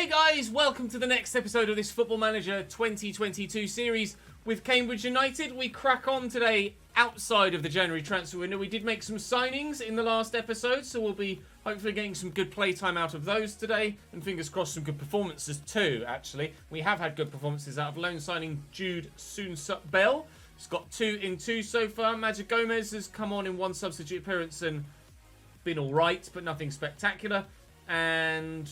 Hey guys, welcome to the next episode of this Football Manager 2022 series with Cambridge United. We crack on today outside of the January transfer window. We did make some signings in the last episode, so we'll be hopefully getting some good playtime out of those today, and fingers crossed some good performances too, actually. We have had good performances out of loan signing Jude Soonsup-Bell. He's got 2 in 2 so far. Magic Gomez has come on in 1 substitute appearance and been alright, but nothing spectacular. And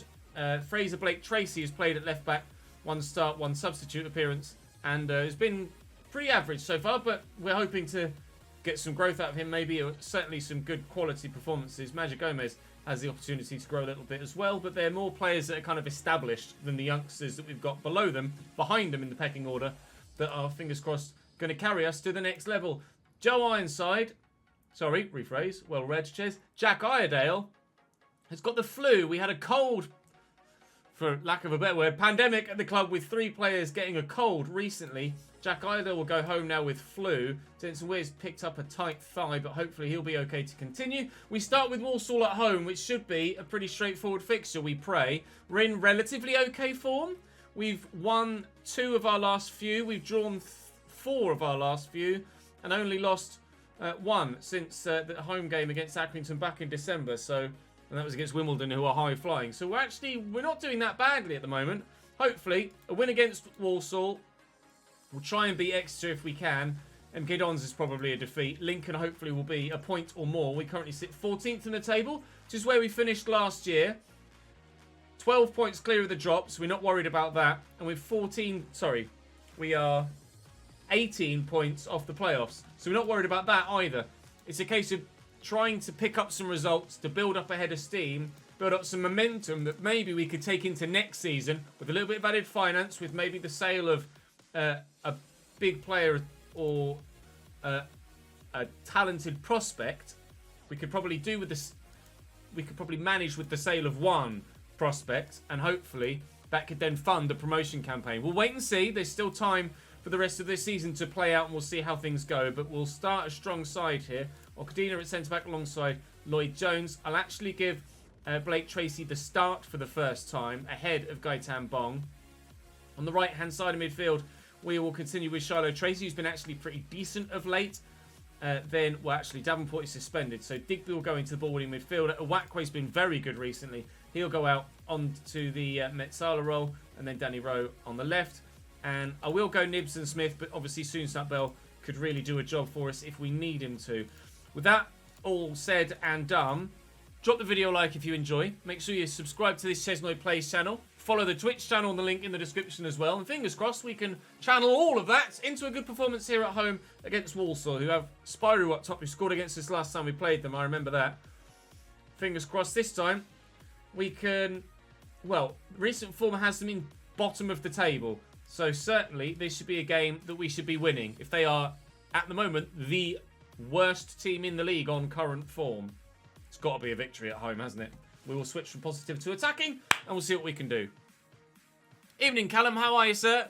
Fraser Blake-Tracy has played at left-back, 1 start, 1 substitute appearance, and has been pretty average so far, but we're hoping to get some growth out of him, maybe certainly some good quality performances. Magic Gomez has the opportunity to grow a little bit as well, but they're more players that are kind of established than the youngsters that we've got below them, behind them in the pecking order, that are, fingers crossed, going to carry us to the next level. Joe Ironside, well read, Ches. Jack Iredale has got the flu. We had a cold, for lack of a better word, pandemic at the club with 3 players getting a cold recently. Jack Iredale will go home now with flu. Denson Weir's picked up a tight thigh, but hopefully he'll be okay to continue. We start with Walsall at home, which should be a pretty straightforward fixture, we pray. We're in relatively okay form. We've won 2 of our last few. We've drawn 4 of our last few, and only lost 1 since the home game against Accrington back in December. And that was against Wimbledon, who are high flying. So we're not doing that badly at the moment. Hopefully, a win against Walsall. We'll try and beat Exeter if we can. MK Dons is probably a defeat. Lincoln hopefully will be a point or more. We currently sit 14th in the table, which is where we finished last year. 12 points clear of the drop, so we're not worried about that. And we are 18 points off the playoffs. So we're not worried about that either. It's a case of trying to pick up some results to build up a head of steam, build up some momentum that maybe we could take into next season with a little bit of added finance, with maybe the sale of a big player or a talented prospect. We could probably do with this. We could probably manage with the sale of 1 prospect, and hopefully that could then fund the promotion campaign. We'll wait and see. There's still time for the rest of this season to play out, and we'll see how things go. But we'll start a strong side here. Okadina at centre-back alongside Lloyd Jones. I'll actually give Blake Tracy the start for the first time, ahead of Gaitan Bong. On the right-hand side of midfield, we will continue with Shiloh Tracy, who's been actually pretty decent of late. Davenport is suspended, so Digby will go into the ball-winning midfield. Awakwe's been very good recently. He'll go out onto the Metsala role, and then Danny Rowe on the left. And I will go Nibs and Smith, but obviously Soonsup-Bell could really do a job for us if we need him to. With that all said and done, drop the video a like if you enjoy. Make sure you subscribe to this ChesnoidPlays channel. Follow the Twitch channel, the link in the description as well. And fingers crossed we can channel all of that into a good performance here at home against Walsall, who have Spyro up top, who scored against us last time we played them. I remember that. Fingers crossed this time we can... Well, recent form has them in bottom of the table. So certainly this should be a game that we should be winning. If they are, at the moment, the worst team in the league on current form, it's got to be a victory at home, hasn't it? We will switch from positive to attacking, and we'll see what we can do. Evening, Callum. How are you, sir?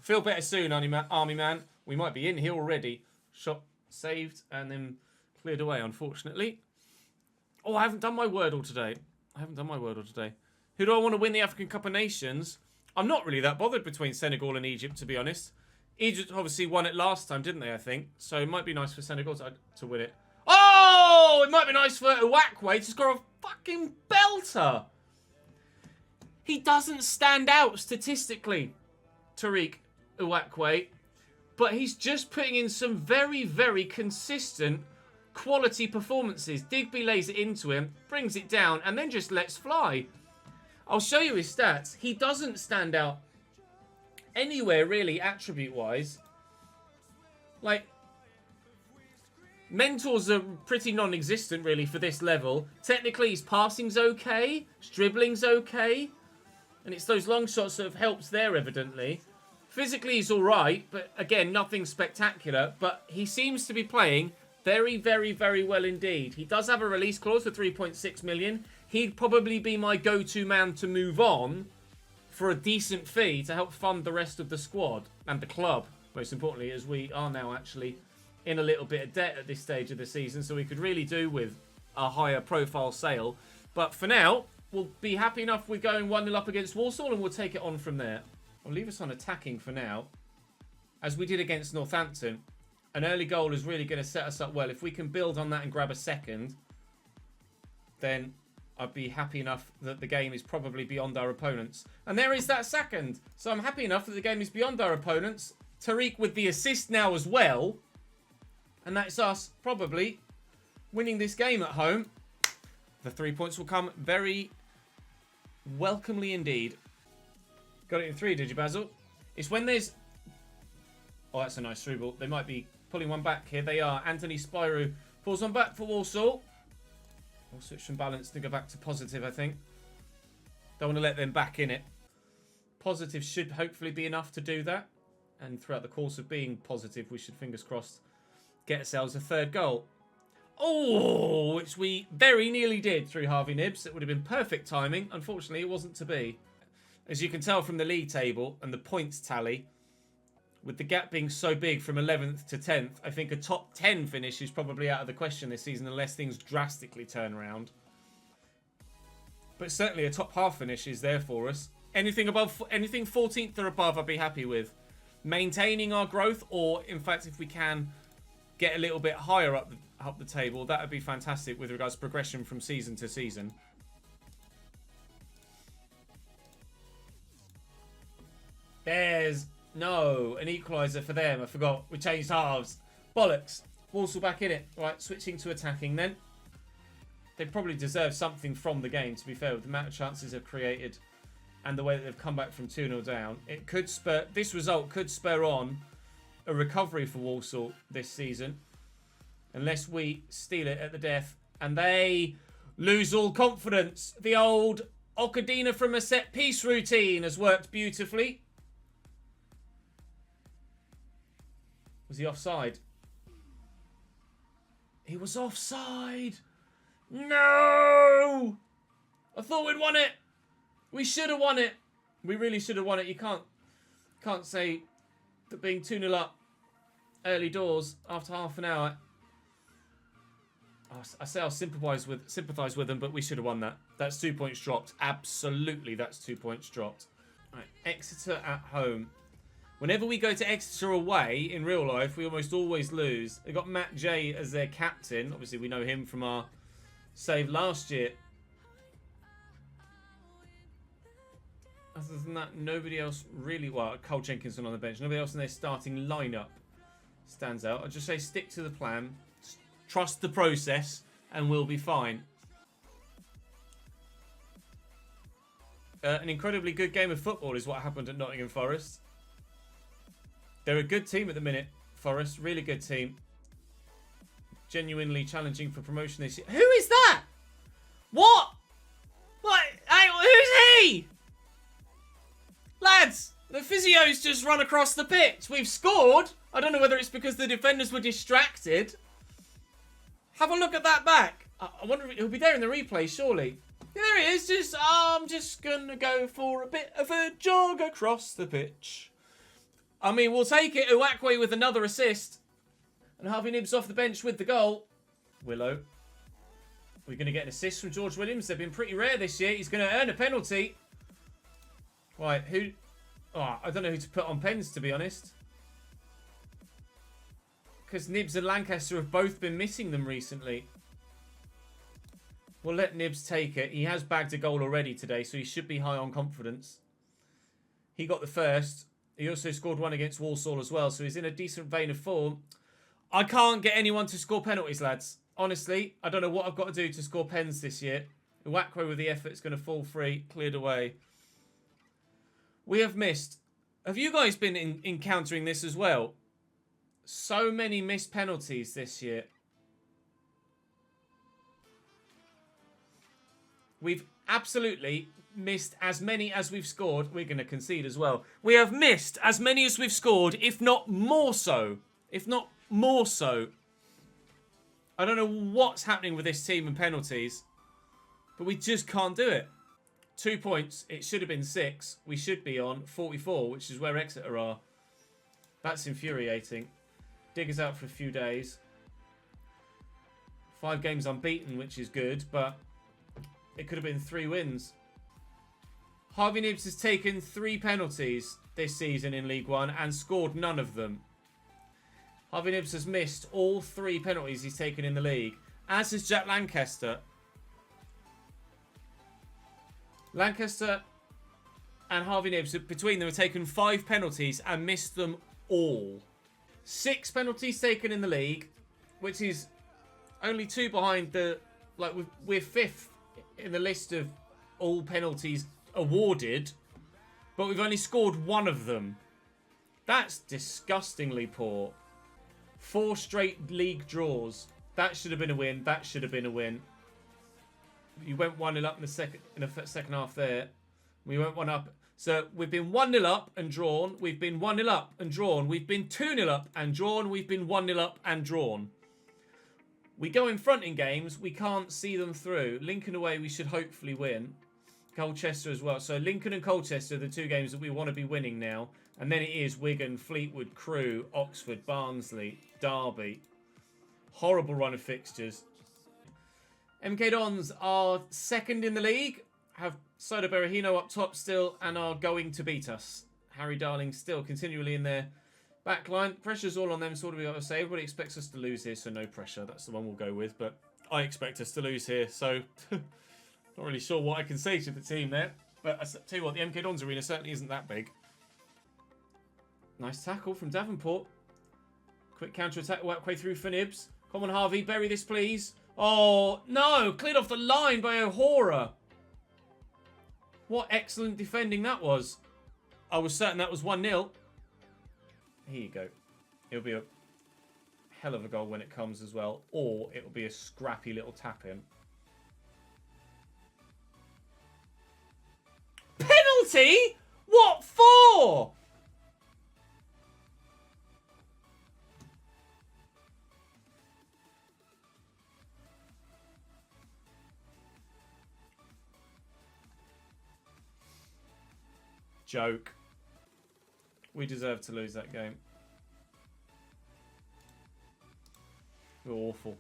Feel better soon, Army Man. We might be in here already. Shot saved and then cleared away, unfortunately. Oh, I haven't done my Wordle today. Who do I want to win the African Cup of Nations? I'm not really that bothered between Senegal and Egypt, to be honest. Egypt obviously won it last time, didn't they, I think? So it might be nice for Senegal to win it. Oh! It might be nice for Uwakwe to score a fucking belter. He doesn't stand out statistically, Tariq Uwakwe. But he's just putting in some very, very consistent quality performances. Digby lays it into him, brings it down, and then just lets fly. I'll show you his stats. He doesn't stand out anywhere, really, attribute-wise. Like, mentors are pretty non-existent, really, for this level. Technically, his passing's okay. His dribbling's okay. And it's those long shots that have helped there, evidently. Physically, he's all right, but, again, nothing spectacular. But he seems to be playing very, very, very well indeed. He does have a release clause for 3.6 million. He'd probably be my go-to man to move on for a decent fee to help fund the rest of the squad and the club, most importantly, as we are now actually in a little bit of debt at this stage of the season, so we could really do with a higher profile sale. But for now, we'll be happy enough with going 1-0 up against Walsall, and we'll take it on from there. I'll leave us on attacking for now. As we did against Northampton, an early goal is really going to set us up well. If we can build on that and grab a second, then I'd be happy enough that the game is probably beyond our opponents. And there is that second. So I'm happy enough that the game is beyond our opponents. Tariq with the assist now as well. And that's us probably winning this game at home. The 3 points will come very welcomely indeed. Got it in 3, did you, Basil? It's when there's... Oh, that's a nice through ball. They might be pulling one back here. They are. Anthony Spyro pulls one back for Walsall. We'll switch from balance to go back to positive, I think. Don't want to let them back in it. Positive should hopefully be enough to do that. And throughout the course of being positive, we should, fingers crossed, get ourselves a third goal. Oh, which we very nearly did through Harvey Nibbs. It would have been perfect timing. Unfortunately, it wasn't to be. As you can tell from the league table and the points tally, with the gap being so big from 11th to 10th, I think a top 10 finish is probably out of the question this season unless things drastically turn around. But certainly a top half finish is there for us. Anything 14th or above, I'd be happy with. Maintaining our growth, or in fact, if we can get a little bit higher up the table, that would be fantastic with regards to progression from season to season. There's an equaliser for them. I forgot. We changed halves. Bollocks. Walsall back in it. Right, switching to attacking then. They probably deserve something from the game, to be fair, with the amount of chances they've created and the way that they've come back from 2-0 down. This result could spur on a recovery for Walsall this season, unless we steal it at the death and they lose all confidence. The old Okadina from a set piece routine has worked beautifully. Was he offside? He was offside. No! I thought we'd won it. We should have won it. We really should have won it. You can't say that being 2-0 up early doors after half an hour. I say I'll sympathise with them, but we should have won that. That's 2 points dropped. Absolutely, that's 2 points dropped. Right, Exeter at home. Whenever we go to Exeter away in real life, we almost always lose. They've got Matt J as their captain. Obviously, we know him from our save last year. Other than that, nobody else really... Well, Cole Jenkinson on the bench. Nobody else in their starting lineup stands out. I'll just say stick to the plan. Trust the process, and we'll be fine. An incredibly good game of football is what happened at Nottingham Forest. They're a good team at the minute, Forest. Really good team. Genuinely challenging for promotion this year. Who is that? What? What? Hey, who's he? Lads, the physio's just run across the pitch. We've scored. I don't know whether it's because the defenders were distracted. Have a look at that back. I wonder if he'll be there in the replay, surely. Yeah, there he is. I'm just going to go for a bit of a jog across the pitch. I mean, we'll take it. Uwakwe with another assist. And Harvey Nibbs off the bench with the goal. Willow. We're going to get an assist from George Williams. They've been pretty rare this year. He's going to earn a penalty. Right, who... Oh, I don't know who to put on pens, to be honest. Because Nibbs and Lancaster have both been missing them recently. We'll let Nibbs take it. He has bagged a goal already today, so he should be high on confidence. He got the first. He also scored one against Walsall as well, so he's in a decent vein of form. I can't get anyone to score penalties, lads. Honestly, I don't know what I've got to do to score pens this year. Uwakwe with the effort is going to fall free. Cleared away. We have missed. Have you guys been encountering this as well? So many missed penalties this year. We've absolutely missed as many as we've scored. We're going to concede as well. We have missed as many as we've scored, if not more so. If not more so. I don't know what's happening with this team and penalties, but we just can't do it. 2 points. It should have been 6. We should be on 44, which is where Exeter are. That's infuriating. Digger's out for a few days. 5 games unbeaten, which is good, but it could have been 3 wins. Harvey Nibbs has taken 3 penalties this season in League One and scored none of them. Harvey Nibbs has missed all 3 penalties he's taken in the league, as has Jack Lancaster. Lancaster and Harvey Nibbs, between them, have taken 5 penalties and missed them all. 6 penalties taken in the league, which is only 2 behind the... Like, we're 5th in the list of all penalties awarded, but we've only scored 1 of them. That's disgustingly poor. 4 straight league draws. That should have been a win. That should have been a win. You went 1-0 up in the second half there. We went 1 up. So we've been 1-0 up and drawn. We've been 1-0 up and drawn. We've been 2-0 up and drawn. We've been 1-0 up and drawn. We go in front in games. We can't see them through. Lincoln away, we should hopefully win. Colchester as well. So Lincoln and Colchester are the 2 games that we want to be winning now. And then it is Wigan, Fleetwood, Crewe, Oxford, Barnsley, Derby. Horrible run of fixtures. MK Dons are 2nd in the league. Have Soda Berahino up top still and are going to beat us. Harry Darling still continually in their backline. Pressure's all on them, sort of be able to say. Everybody expects us to lose here, so no pressure. That's the one we'll go with. But I expect us to lose here, so not really sure what I can say to the team there. But I tell you what, the MK Dons arena certainly isn't that big. Nice tackle from Davenport. Quick counter-attack work way through for Nibbs. Come on, Harvey, bury this, please. Oh, no! Cleared off the line by O'Hora. What excellent defending that was. I was certain that was 1-0. Here you go. It'll be a hell of a goal when it comes as well. Or it'll be a scrappy little tap-in. Penalty? What for? Joke. We deserve to lose that game. We're awful.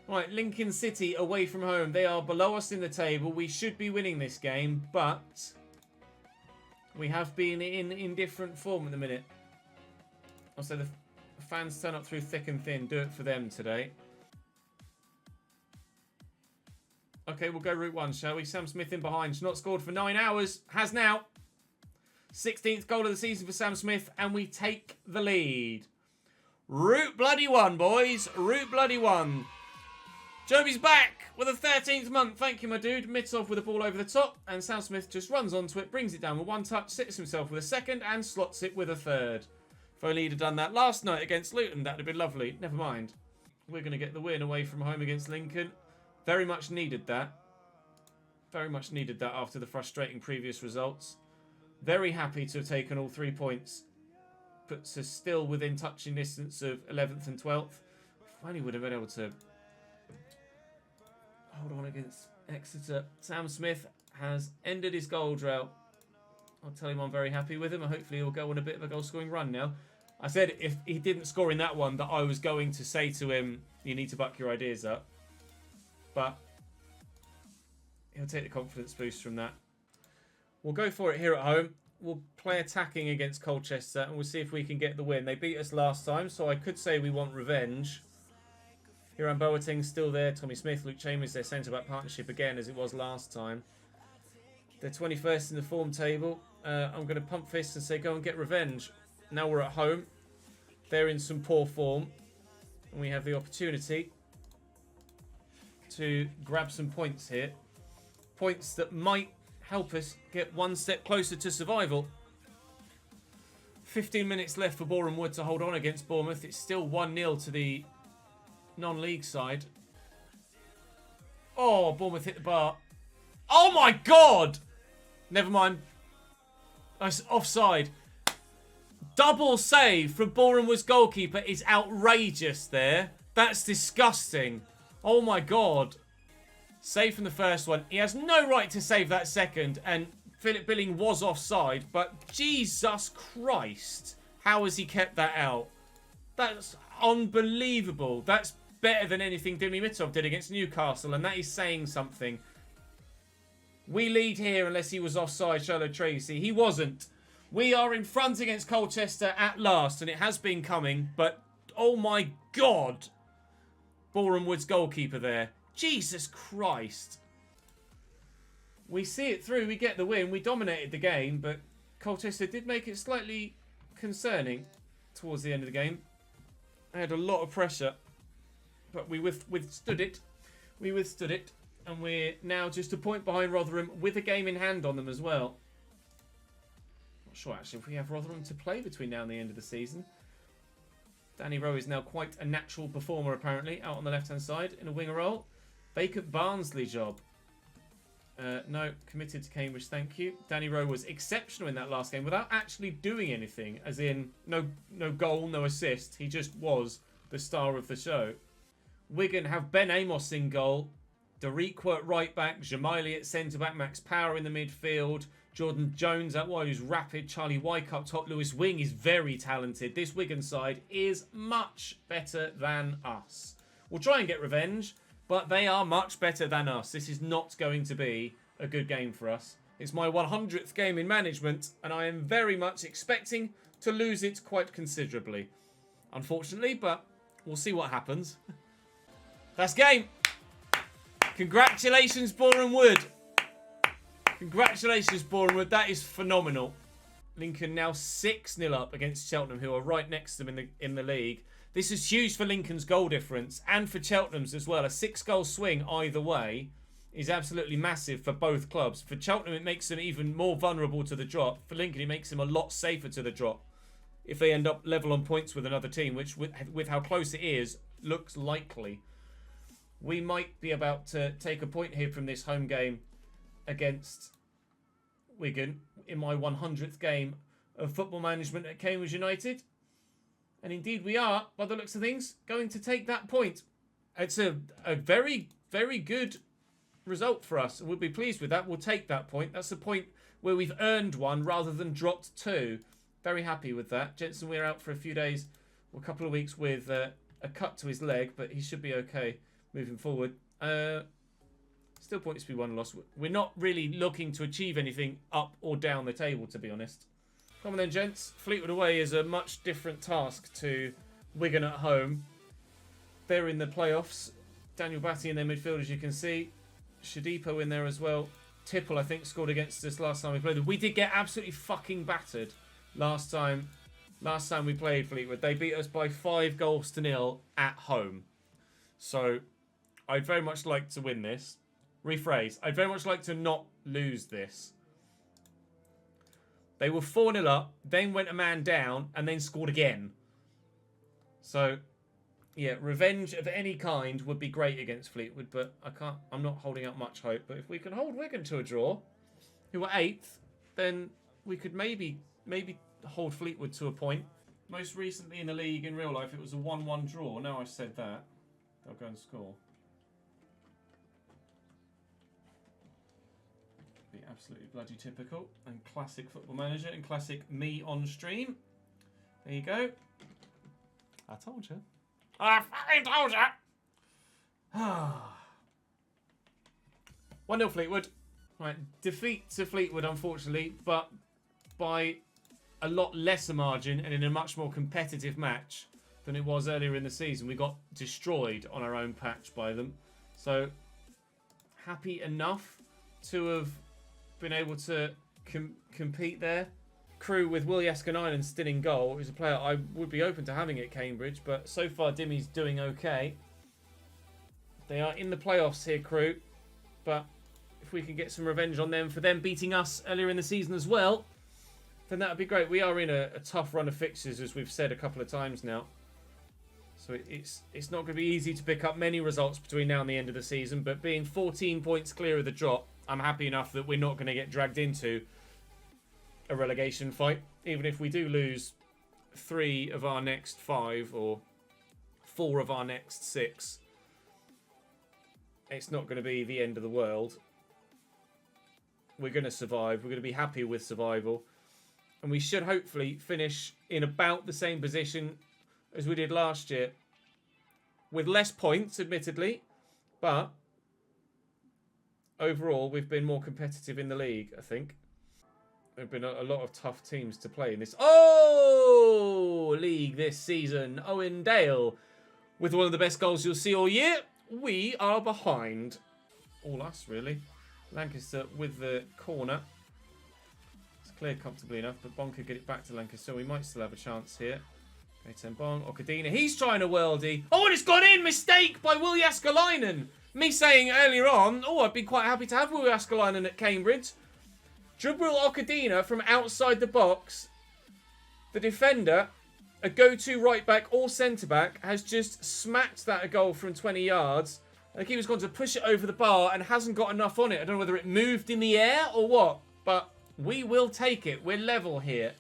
Right, Lincoln City away from home. They are below us in the table. We should be winning this game, but we have been in indifferent form at the minute. I'll say the fans turn up through thick and thin. Do it for them today. Okay, we'll go route 1, shall we? Sam Smith in behind. She's not scored for 9 hours. Has now. 16th goal of the season for Sam Smith, and we take the lead. Route bloody 1, boys. Route bloody 1. Joby's back with a 13th month. Thank you, my dude. Mitov with the ball over the top, and Sam Smith just runs onto it, brings it down with 1 touch, sits himself with a 2nd, and slots it with a 3rd. If only he'd have done that last night against Luton, that would have been lovely. Never mind. We're going to get the win away from home against Lincoln. Very much needed that. Very much needed that after the frustrating previous results. Very happy to have taken all 3 points. Puts us still within touching distance of 11th and 12th. If only would have been able to hold on against Exeter. Sam Smith has ended his goal drought. I'll tell him I'm very happy with him, and hopefully he'll go on a bit of a goal-scoring run now. I said if he didn't score in that one that I was going to say to him, you need to buck your ideas up. But he'll take the confidence boost from that. We'll go for it here at home. We'll play attacking against Colchester, and we'll see if we can get the win. They beat us last time, so I could say we want revenge. Hiram Boateng's still there. Tommy Smith, Luke Chambers, their centre-back partnership again, as it was last time. They're 21st in the form table. I'm going to pump fists and say go and get revenge. Now we're at home. They're in some poor form, and we have the opportunity to grab some points here. Points that might help us get 1 step closer to survival. 15 minutes left for Boreham Wood to hold on against Bournemouth. It's still 1-0 to the non-league side. Oh, Bournemouth hit the bar. Oh my God! Never mind. Nice offside. Double save from Boreham Wood's goalkeeper is outrageous there. That's disgusting. Oh my God. Save from the first one. He has no right to save that second, and Philip Billing was offside, but Jesus Christ, how has he kept that out? That's unbelievable. That's better than anything Dimi Mitov did against Newcastle, and that is saying something. We lead here unless he was offside, Charlotte Tracy. He wasn't. We are in front against Colchester at last, and it has been coming, but oh my God. Boreham Wood's goalkeeper there. Jesus Christ. We see it through, we get the win, we dominated the game, but Colchester did make it slightly concerning towards the end of the game. I had a lot of pressure, but we withstood it. We withstood it, and we're now just a point behind Rotherham with a game in hand on them as well. Not sure actually if we have Rotherham to play between now and the end of the season. Danny Rowe is now quite a natural performer apparently, out on the left-hand side in a winger role. Vacant Barnsley job. No, committed to Cambridge, thank you. Danny Rowe was exceptional in that last game without actually doing anything, as in no goal, no assist. He just was the star of the show. Wigan have Ben Amos in goal, Dariqua at right back, Jamaili at centre back, Max Power in the midfield, Jordan Jones out wide who's rapid, Charlie Wyke up top, Lewis Wing is very talented. This Wigan side is much better than us. We'll try and get revenge, but they are much better than us. This is not going to be a good game for us. It's my 100th game in management, and I am very much expecting to lose it quite considerably. Unfortunately, but we'll see what happens. That's game. Congratulations, Boreham Wood. Congratulations, Boreham Wood. That is phenomenal. Lincoln now 6-0 up against Cheltenham, who are right next to them in the league. This is huge for Lincoln's goal difference and for Cheltenham's as well. A 6-goal swing either way is absolutely massive for both clubs. For Cheltenham, it makes them even more vulnerable to the drop. For Lincoln, it makes them a lot safer to the drop if they end up level on points with another team, which with how close it is, looks likely. We might be about to take a point here from this home game against Wigan in my 100th game of football management at Cambridge United. And indeed we are, by the looks of things, going to take that point. It's a very, very good result for us. We'll be pleased with that. We'll take that point. That's a point where we've earned one rather than dropped two. Very happy with that. Jensen Weir out for a few days, or a couple of weeks with a cut to his leg, but he should be okay moving forward. Still points to be one loss. We're not really looking to achieve anything up or down the table, to be honest. Come on then, gents. Fleetwood away is a much different task to Wigan at home. They're in the playoffs. Daniel Batty in their midfield, as you can see. Shadipo in there as well. Tipple, I think, scored against us last time we played. We did get absolutely fucking battered last time we played Fleetwood. They beat us by 5-0 at home. So I'd very much like to win this. Rephrase. I'd very much like to not lose this. They were 4-0 up, then went a man down, and then scored again. So, yeah, revenge of any kind would be great against Fleetwood, but I'm not holding out much hope. But if we can hold Wigan to a draw, who are 8th, then we could maybe hold Fleetwood to a point. Most recently in the league, in real life, it was a 1-1 draw. Now I've said that, they'll go and score. Be absolutely bloody typical and classic Football Manager and classic me on stream. There you go. I told you. I fucking told you. 1-0 Fleetwood. Right, defeat to Fleetwood, unfortunately, but by a lot lesser margin and in a much more competitive match than it was earlier in the season. We got destroyed on our own patch by them. So, happy enough to have been able to compete there. Crew with Willie Askanian still in goal, who's a player I would be open to having at Cambridge, but so far Dimmy's doing okay. They are in the playoffs here, Crew, but if we can get some revenge on them for them beating us earlier in the season as well, then that would be great. We are in a tough run of fixtures, as we've said a couple of times now. So it's not going to be easy to pick up many results between now and the end of the season, but being 14 points clear of the drop, I'm happy enough that we're not going to get dragged into a relegation fight. Even if we do lose 3 of our next 5 or 4 of our next 6, it's not going to be the end of the world. We're going to survive. We're going to be happy with survival. And we should hopefully finish in about the same position as we did last year. With less points, admittedly. But overall, we've been more competitive in the league, I think. There have been a lot of tough teams to play in this. Oh! League this season. Owen Dale with one of the best goals you'll see all year. We are behind. All us, really. Lancaster with the corner. It's cleared comfortably enough, but Bong could get it back to Lancaster. We might still have a chance here. Okay, Bong. Okadina. He's trying a worldie. Oh, and it's gone in! Mistake by Will Jaskalainen. Me saying earlier on, oh, I'd be quite happy to have Will Jaskalainen at Cambridge. Jubril Okadina from outside the box. The defender, a go-to right-back or centre-back, has just smacked that a goal from 20 yards. And the keeper's gone to push it over the bar and hasn't got enough on it. I don't know whether it moved in the air or what, but we will take it. We're level here.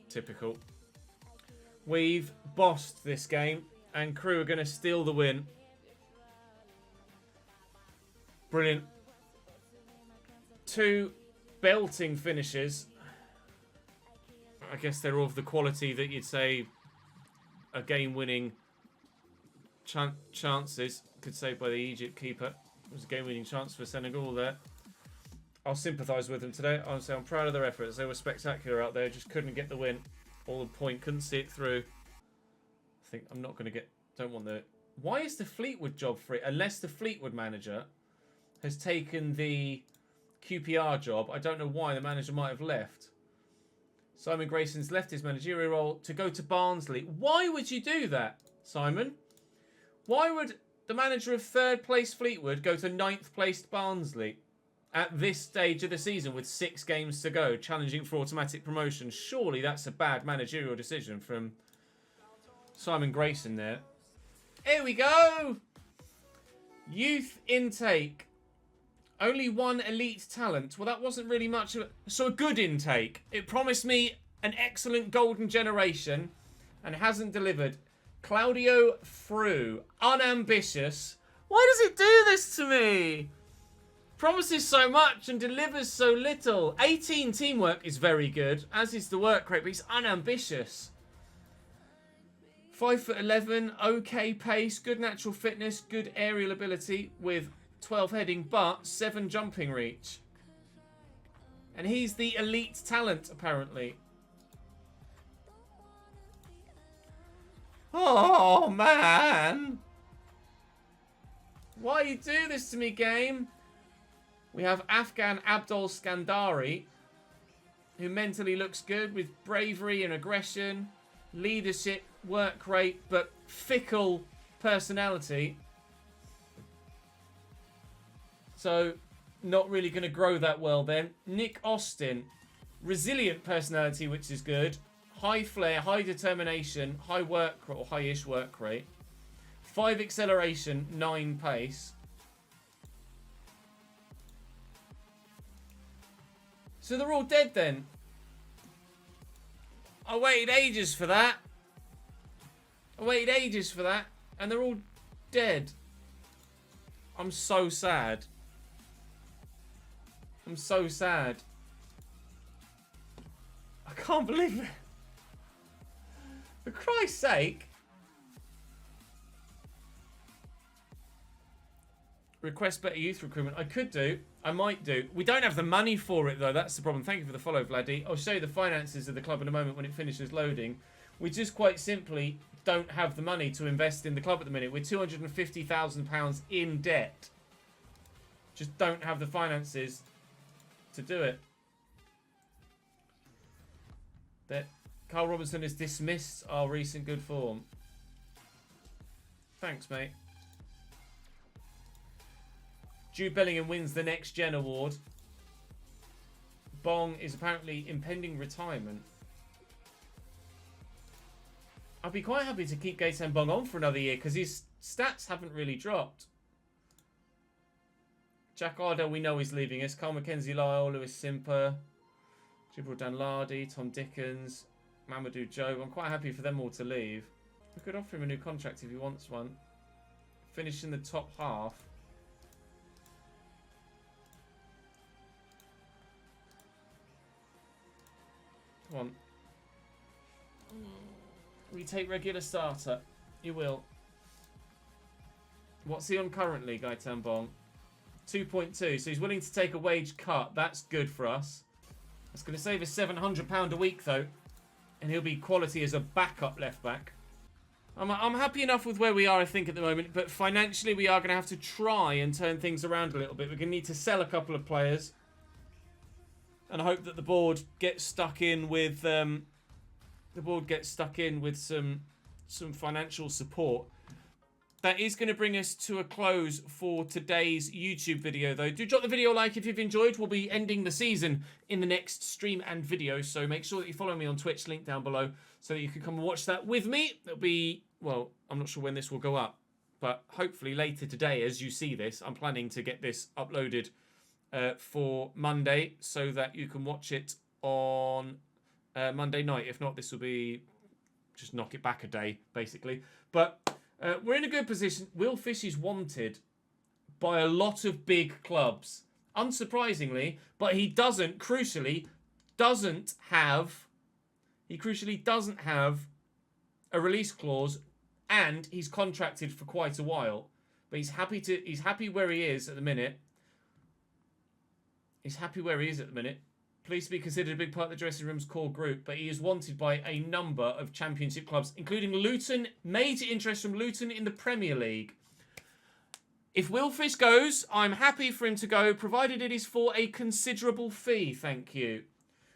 Typical. We've bossed this game, and Crew are going to steal the win. Brilliant. 2 belting finishes. I guess they're of the quality that you'd say a game-winning chances. Could say by the Egypt keeper. It was a game-winning chance for Senegal there. I'll sympathise with them today. I'll say I'm proud of their efforts. They were spectacular out there. Just couldn't get the win. All the point. Couldn't see it through. I think I'm not going to get... Don't want the... Why is the Fleetwood job free? Unless the Fleetwood manager has taken the QPR job. I don't know why. The manager might have left. Simon Grayson's left his managerial role to go to Barnsley. Why would you do that, Simon? Why would the manager of 3rd place Fleetwood go to 9th placed Barnsley at this stage of the season with 6 games to go, challenging for automatic promotion? Surely that's a bad managerial decision from Simon Grayson there. Here we go. Youth intake. Only 1 elite talent. Well, that wasn't really much of a... So a good intake. It promised me an excellent golden generation and hasn't delivered. Claudio Fru. Unambitious. Why does it do this to me? Promises so much and delivers so little. 18 teamwork is very good, as is the work rate, but he's unambitious. 5'11", okay pace, good natural fitness, good aerial ability with 12 heading, but 7 jumping reach. And he's the elite talent, apparently. Oh, man. Why you do this to me, game? We have Afghan Abdul Skandari, who mentally looks good with bravery and aggression, leadership, work rate, but fickle personality. So, not really going to grow that well then. Nick Austin. Resilient personality, which is good. High flair, high determination, high work, or high-ish work rate. 5 acceleration, 9 pace. So they're all dead then. I waited ages for that. And they're all dead. I'm so sad. I'm so sad. I can't believe it. For Christ's sake. Request better youth recruitment. I could do. I might do. We don't have the money for it, though. That's the problem. Thank you for the follow, Vladdy. I'll show you the finances of the club in a moment when it finishes loading. We just quite simply don't have the money to invest in the club at the minute. We're £250,000 in debt. Just don't have the finances to do it. That Carl Robinson has dismissed our recent good form. Thanks, mate. Jude Bellingham wins the Next Gen award. Bong is apparently impending retirement. I'd be quite happy to keep Gaetan Bong on for another year because his stats haven't really dropped. Jack Ardell, we know he's leaving us. Carl Mackenzie Lyle, Lewis Simper, Jibril Danladi, Tom Dickens, Mamadou Joe. I'm quite happy for them all to leave. We could offer him a new contract if he wants one. Finish in the top half. Come on. Retake regular starter. You will. What's he on currently, Gaitan Bong? 2.2. So he's willing to take a wage cut. That's good for us. That's going to save us £700 a week, though. And he'll be quality as a backup left-back. I'm happy enough with where we are, I think, at the moment. But financially, we are going to have to try and turn things around a little bit. We're going to need to sell a couple of players. And I hope that the board gets stuck in with... some financial support. That is going to bring us to a close for today's YouTube video, though. Do drop the video a like if you've enjoyed. We'll be ending the season in the next stream and video, so make sure that you follow me on Twitch, link down below, so that you can come and watch that with me. It'll be, well, I'm not sure when this will go up, but hopefully later today as you see this. I'm planning to get this uploaded for Monday, so that you can watch it on Monday night. If not, this will be... just knock it back a day, basically. But we're in a good position. Will Fish is wanted by a lot of big clubs. Unsurprisingly, but he crucially doesn't have a release clause, and he's contracted for quite a while. But he's happy where he is at the minute. Pleased to be considered a big part of the dressing room's core group, but he is wanted by a number of Championship clubs, including Luton. Major interest from Luton in the Premier League. If Will Fish goes, I'm happy for him to go, provided it is for a considerable fee. Thank you.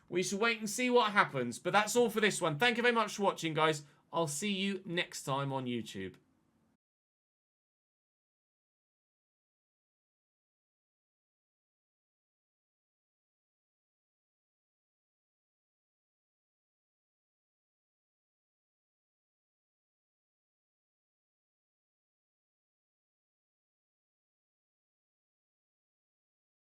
We shall wait and see what happens, but that's all for this one. Thank you very much for watching, guys. I'll see you next time on YouTube.